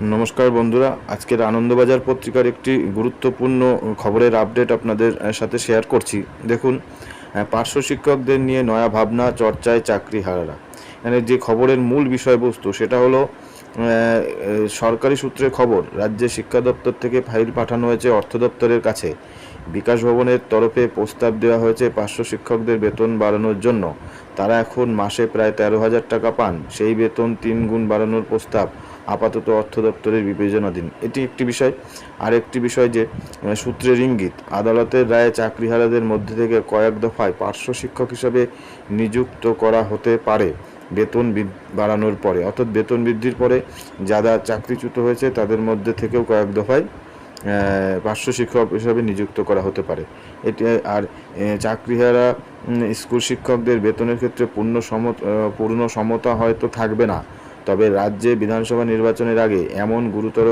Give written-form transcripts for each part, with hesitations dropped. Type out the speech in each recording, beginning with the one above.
নমস্কার বন্ধুরা, আজকের আনন্দবাজার পত্রিকার একটি গুরুত্বপূর্ণ খবরের আপডেট আপনাদের সাথে শেয়ার করছি। দেখুন, পার্শ্ব শিক্ষকদের নিয়ে নয়া ভাবনা চর্চায় চাকরিহারারা। এখানে যে খবরের মূল বিষয়বস্তু সেটা হলো সরকারি সূত্রে খবর, রাজ্যের শিক্ষা দপ্তর থেকে ফাইল পাঠানো হয়েছে অর্থ দপ্তরের কাছে। বিকাশ ভবনের তরফে প্রস্তাব দেওয়া হয়েছে পার্শ্ব শিক্ষকদের বেতন বাড়ানোর জন্য। তারা এখন মাসে প্রায় 13,000 টাকা পান। সেই বেতন 3 গুণ বাড়ানোর প্রস্তাব আপাতত অর্থ দপ্তরের বিবেচনাধীন। এটি একটি বিষয়। আরেকটি বিষয় যে সূত্রের ইঙ্গিত, আদালতের রায়ে চাকরিহারাদের মধ্যে থেকে কয়েক দফায় পার্শ্ব শিক্ষক হিসাবে নিযুক্ত করা হতে পারে বেতন বাড়ানোর পরে। অর্থাৎ বেতন বৃদ্ধির পরে যারা চাকরিচ্যুত হয়েছে তাদের মধ্যে থেকেও কয়েক দফায় পার্শ্ব শিক্ষক হিসাবে নিযুক্ত করা হতে পারে। এটি আর চাকরিহারা স্কুল শিক্ষকদের বেতনের ক্ষেত্রে পূর্ণ সমতা হয়তো থাকবে না, তবে রাজ্যে বিধানসভা নির্বাচনের আগে এমন গুরুতর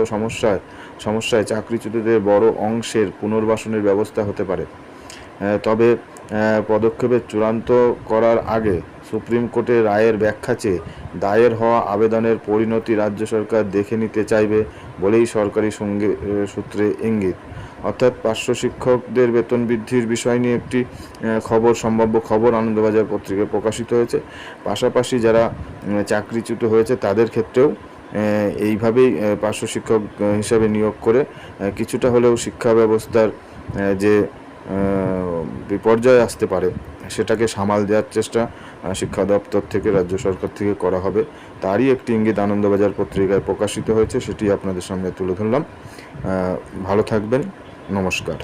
সমস্যায় চাকরিচ্যুতদের বড় অংশের পুনর্বাসনের ব্যবস্থা হতে পারে। তবে পদক্ষেপের চূড়ান্ত করার আগে সুপ্রিম কোর্টের রায়ের ব্যাখ্যা চেয়ে দায়ের হওয়া আবেদনের পরিণতি রাজ্য সরকার দেখে নিতে চাইবে বলেই সরকারি সূত্রে ইঙ্গিত। অর্থাৎ পার্শ্ব শিক্ষকদের বেতন বৃদ্ধির বিষয় নিয়ে একটি সম্ভাব্য খবর আনন্দবাজার পত্রিকায় প্রকাশিত হয়েছে। পাশাপাশি যারা চাকরিচ্যুত হয়েছে তাদের ক্ষেত্রেও এইভাবেই পার্শ্ব শিক্ষক হিসাবে নিয়োগ করে কিছুটা হলেও শিক্ষা ব্যবস্থার যে বিপর্যয় আসতে পারে সেটাকে সামাল দেওয়ার চেষ্টা শিক্ষা দপ্তর থেকে, রাজ্য সরকার থেকে করা হবে। তারই একটি ইঙ্গিত আনন্দবাজার পত্রিকায় প্রকাশিত হয়েছে, সেটি আপনাদের সামনে তুলে ধরলাম। ভালো থাকবেন, নমস্কার।